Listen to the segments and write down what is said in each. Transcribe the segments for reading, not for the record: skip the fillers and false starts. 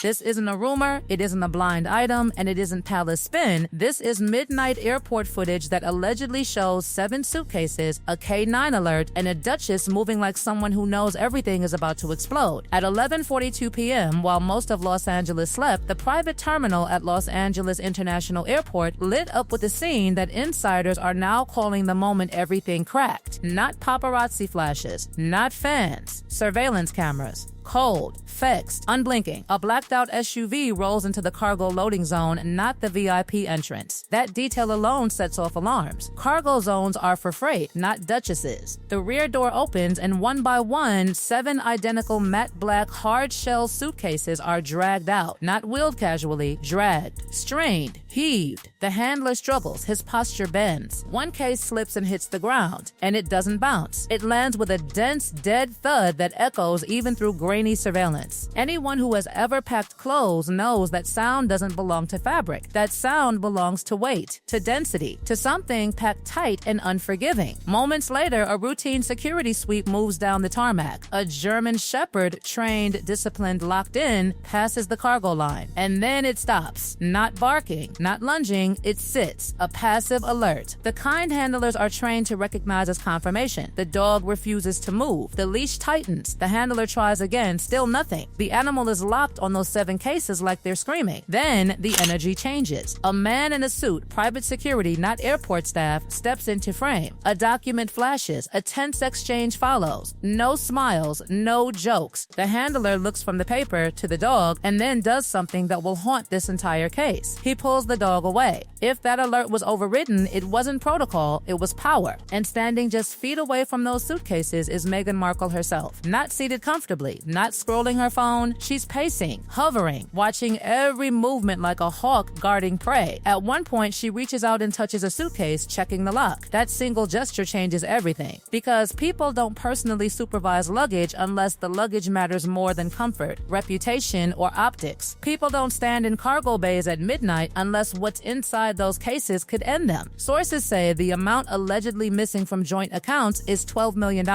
This isn't a rumor, it isn't a blind item, and it isn't palace spin. This is midnight airport footage that allegedly shows 7 suitcases, a K-9 alert, and a Duchess moving like someone who knows everything is about to explode. At 11:42 p.m., while most of Los Angeles slept, the private terminal at Los Angeles International Airport lit up with a scene that insiders are now calling the moment everything cracked. Not paparazzi flashes, not fans, surveillance cameras. Cold, fixed, unblinking. A blacked-out SUV rolls into the cargo loading zone, not the VIP entrance. That detail alone sets off alarms. Cargo zones are for freight, not duchesses. The rear door opens, and one by one, 7 identical matte black hard-shell suitcases are dragged out. Not wheeled casually, dragged, strained, heaved. The handler struggles, his posture bends. One case slips and hits the ground, and it doesn't bounce. It lands with a dense, dead thud that echoes even through grainy surveillance. Anyone who has ever packed clothes knows that sound doesn't belong to fabric. That sound belongs to weight, to density, to something packed tight and unforgiving. Moments later, a routine security sweep moves down the tarmac. A German shepherd, trained, disciplined, locked in, passes the cargo line. And then it stops. Not barking, not lunging, it sits, a passive alert. The kind handlers are trained to recognize as confirmation. The dog refuses to move. The leash tightens. The handler tries again, still nothing. The animal is locked on those 7 cases like they're screaming. Then the energy changes. A man in a suit, private security, not airport staff, steps into frame. A document flashes. A tense exchange follows. No smiles, no jokes. The handler looks from the paper to the dog and then does something that will haunt this entire case. He pulls the dog away. If that alert was overridden, it wasn't protocol, it was power. And standing just feet away from those suitcases is Meghan Markle herself. Not seated comfortably, not scrolling her phone, she's pacing, hovering, watching every movement like a hawk guarding prey. At one point, she reaches out and touches a suitcase, checking the lock. That single gesture changes everything. Because people don't personally supervise luggage unless the luggage matters more than comfort, reputation, or optics. People don't stand in cargo bays at midnight unless what's inside those cases could end them. Sources say the amount allegedly missing from joint accounts is $12 million.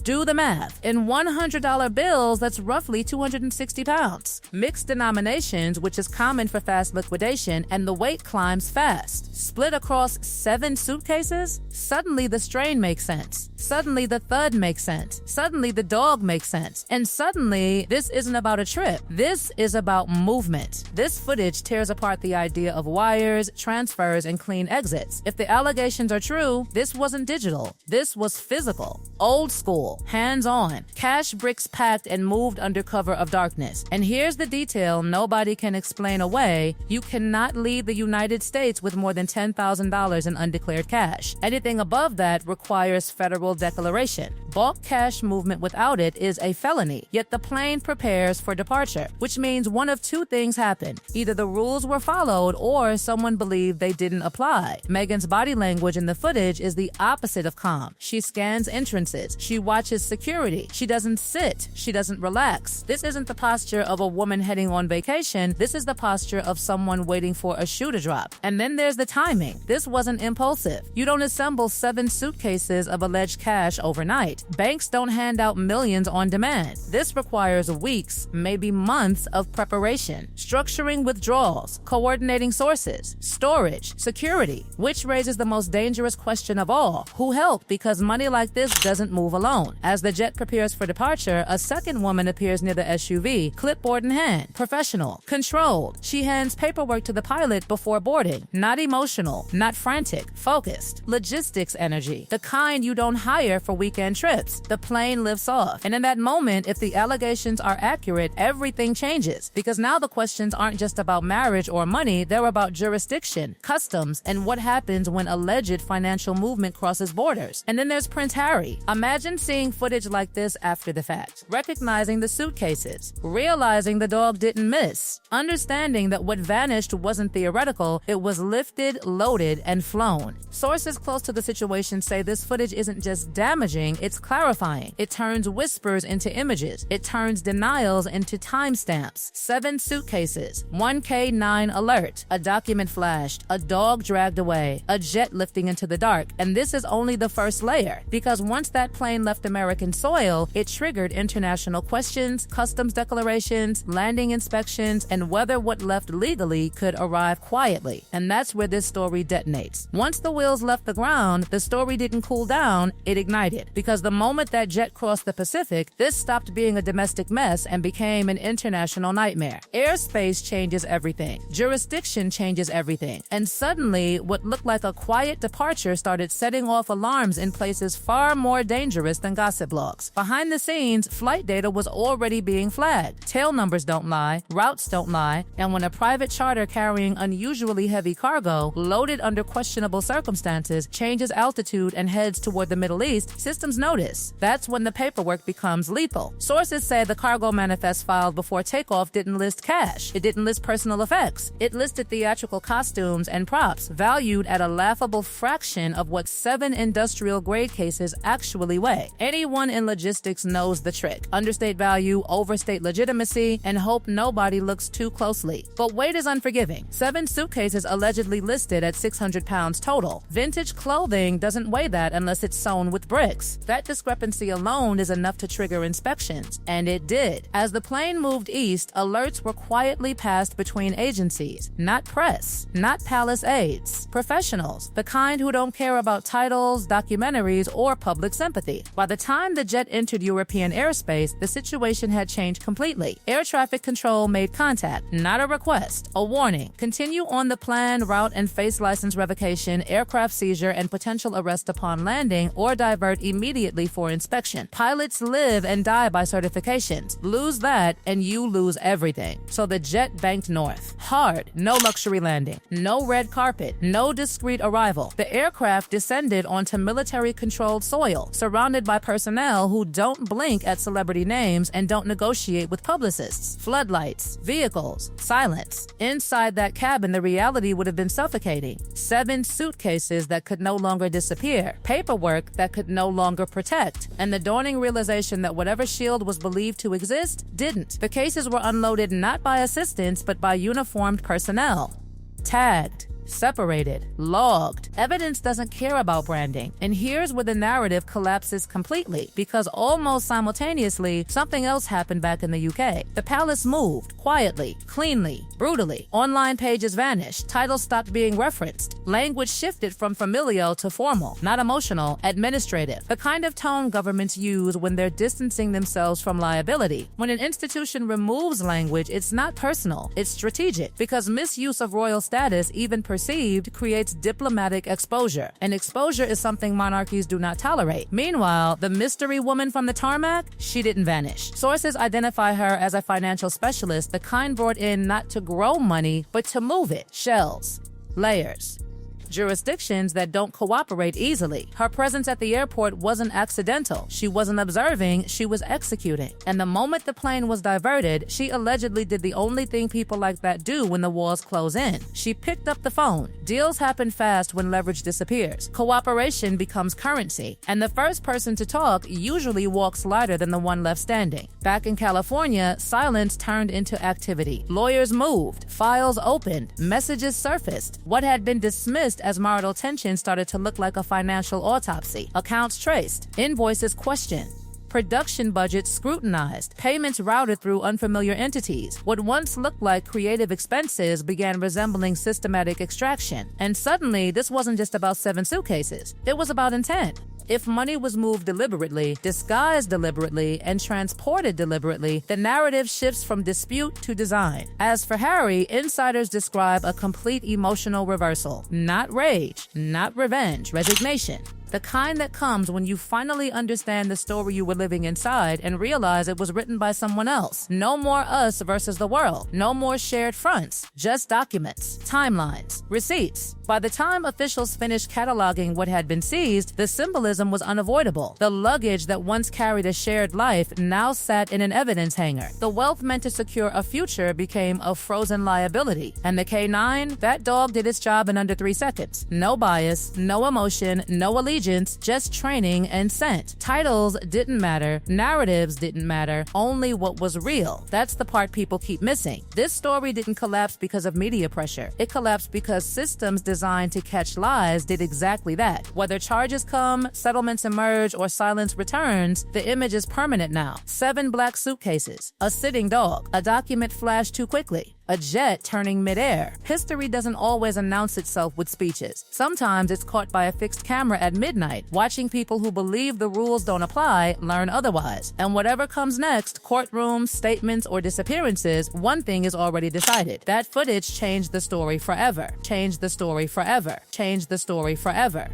Do the math. In $100 bills, that's roughly 260 pounds. Mixed denominations, which is common for fast liquidation, and the weight climbs fast. Split across 7 suitcases? Suddenly the strain makes sense. Suddenly the thud makes sense. Suddenly the dog makes sense. And suddenly, this isn't about a trip. This is about movement. This footage tears apart the idea of wires, transfers, and clean exits. If the allegations are true, this wasn't digital. This was physical. Old school. Hands-on. Cash bricks packed and moved under cover of darkness. And here's the detail nobody can explain away. You cannot leave the United States with more than $10,000 in undeclared cash. Anything above that requires federal declaration. Bulk cash movement without it is a felony, yet the plane prepares for departure, which means one of 2 things happened. Either the rules were followed or someone believed they didn't apply. Meghan's body language in the footage is the opposite of calm. She scans entrances. She watches security. She doesn't sit. She doesn't relax. This isn't the posture of a woman heading on vacation. This is the posture of someone waiting for a shoe to drop. And then there's the timing. This wasn't impulsive. You don't assemble 7 suitcases of alleged cash overnight. Banks don't hand out millions on demand. This requires weeks, maybe months of preparation, structuring withdrawals, coordinating sources, storage, security, which raises the most dangerous question of all. Who helped? Because money like this doesn't move alone. As the jet prepares for departure, a second woman appears near the SUV, clipboard in hand, professional, controlled. She hands paperwork to the pilot before boarding. Not emotional, not frantic, focused. Logistics energy, the kind you don't hire for weekend trips. The plane lifts off. And in that moment, if the allegations are accurate, everything changes. Because now the questions aren't just about marriage or money, they're about jurisdiction, customs, and what happens when alleged financial movement crosses borders. And then there's Prince Harry. Imagine seeing footage like this after the fact, recognizing the suitcases, realizing the dog didn't miss, understanding that what vanished wasn't theoretical, it was lifted, loaded, and flown. Sources close to the situation say this footage isn't just damaging, it's clarifying. It turns whispers into images. It turns denials into timestamps. 7 suitcases, 1 K-9 alert, a document flashed, a dog dragged away, a jet lifting into the dark. And this is only the first layer, because once that plane left American soil, it triggered international questions, customs declarations, landing inspections, and whether what left legally could arrive quietly. And that's where this story detonates. Once the wheels left the ground, the story didn't cool down, it ignited. Because the moment that jet crossed the Pacific, this stopped being a domestic mess and became an international nightmare. Airspace changes everything. Jurisdiction changes everything. And suddenly, what looked like a quiet departure started setting off alarms in places far more dangerous than gossip blogs. Behind the scenes, flight data was already being flagged. Tail numbers don't lie, routes don't lie, and when a private charter carrying unusually heavy cargo, loaded under questionable circumstances, changes altitude and heads toward the Middle East, systems notice. That's when the paperwork becomes lethal. Sources say the cargo manifest filed before takeoff didn't list cash. It didn't list personal effects. It listed theatrical costumes and props, valued at a laughable fraction of what 7 industrial-grade cases actually weigh. Anyone in logistics knows the trick. Understate value, overstate legitimacy, and hope nobody looks too closely. But weight is unforgiving. 7 suitcases allegedly listed at 600 pounds total. Vintage clothing doesn't weigh that unless it's sewn with bricks. That discrepancy alone is enough to trigger inspections, and it did. As the plane moved east, alerts were quietly passed between agencies. Not press, not palace aides. Professionals, the kind who don't care about titles, documentaries, or public sympathy. By the time the jet entered European airspace, the situation had changed completely. Air traffic control made contact, not a request, a warning. Continue on the plan, route, and face license revocation, aircraft seizure, and potential arrest upon landing, or divert immediately for inspection. Pilots live and die by certifications. Lose that, and you lose everything. So the jet banked north. Hard, no luxury landing, no red carpet, no discreet arrival. The aircraft descended onto military-controlled soil, surrounded by personnel who don't blink at celebrity names and don't negotiate with publicists. Floodlights, vehicles, silence. Inside that cabin, the reality would have been suffocating. 7 suitcases that could no longer disappear, paperwork that could no longer protect, and the dawning realization that whatever shield was believed to exist didn't. The cases were unloaded not by assistants, but by uniformed personnel. Tagged, separated, logged. Evidence doesn't care about branding. And here's where the narrative collapses completely, because almost simultaneously, something else happened back in the UK. The palace moved, quietly, cleanly, brutally. Online pages vanished, titles stopped being referenced. Language shifted from familial to formal, not emotional, administrative. The kind of tone governments use when they're distancing themselves from liability. When an institution removes language, it's not personal, it's strategic, because misuse of royal status, even perceived, creates diplomatic exposure. And exposure is something monarchies do not tolerate. Meanwhile, the mystery woman from the tarmac, she didn't vanish. Sources identify her as a financial specialist, the kind brought in not to grow money, but to move it. Shells, layers, jurisdictions that don't cooperate easily. Her presence at the airport wasn't accidental. She wasn't observing, she was executing. And the moment the plane was diverted, she allegedly did the only thing people like that do when the walls close in. She picked up the phone. Deals happen fast when leverage disappears. Cooperation becomes currency. And the first person to talk usually walks lighter than the one left standing. Back in California, silence turned into activity. Lawyers moved, files opened, messages surfaced. What had been dismissed as marital tension started to look like a financial autopsy. Accounts traced, invoices questioned, production budgets scrutinized, payments routed through unfamiliar entities. What once looked like creative expenses began resembling systematic extraction. And suddenly, this wasn't just about 7 suitcases. It was about intent. If money was moved deliberately, disguised deliberately, and transported deliberately, the narrative shifts from dispute to design. As for Harry, insiders describe a complete emotional reversal. Not rage, not revenge, resignation. The kind that comes when you finally understand the story you were living inside and realize it was written by someone else. No more us versus the world. No more shared fronts. Just documents, timelines, receipts. By the time officials finished cataloging what had been seized, the symbolism was unavoidable. The luggage that once carried a shared life now sat in an evidence hanger. The wealth meant to secure a future became a frozen liability. And the K-9, that dog did its job in under 3 seconds. No bias, no emotion, no allegiance. agents, just training and scent. Titles didn't matter, narratives didn't matter, only what was real. That's the part people keep missing. This story didn't collapse because of media pressure. It collapsed because systems designed to catch lies did exactly that. Whether charges come, settlements emerge, or silence returns, the image is permanent now. 7 black suitcases, a sitting dog, a document flashed too quickly, a jet turning midair. History doesn't always announce itself with speeches. Sometimes it's caught by a fixed camera at midnight, watching people who believe the rules don't apply learn otherwise. And whatever comes next, courtrooms, statements, or disappearances, one thing is already decided. That footage changed the story forever. Changed the story forever. Changed the story forever.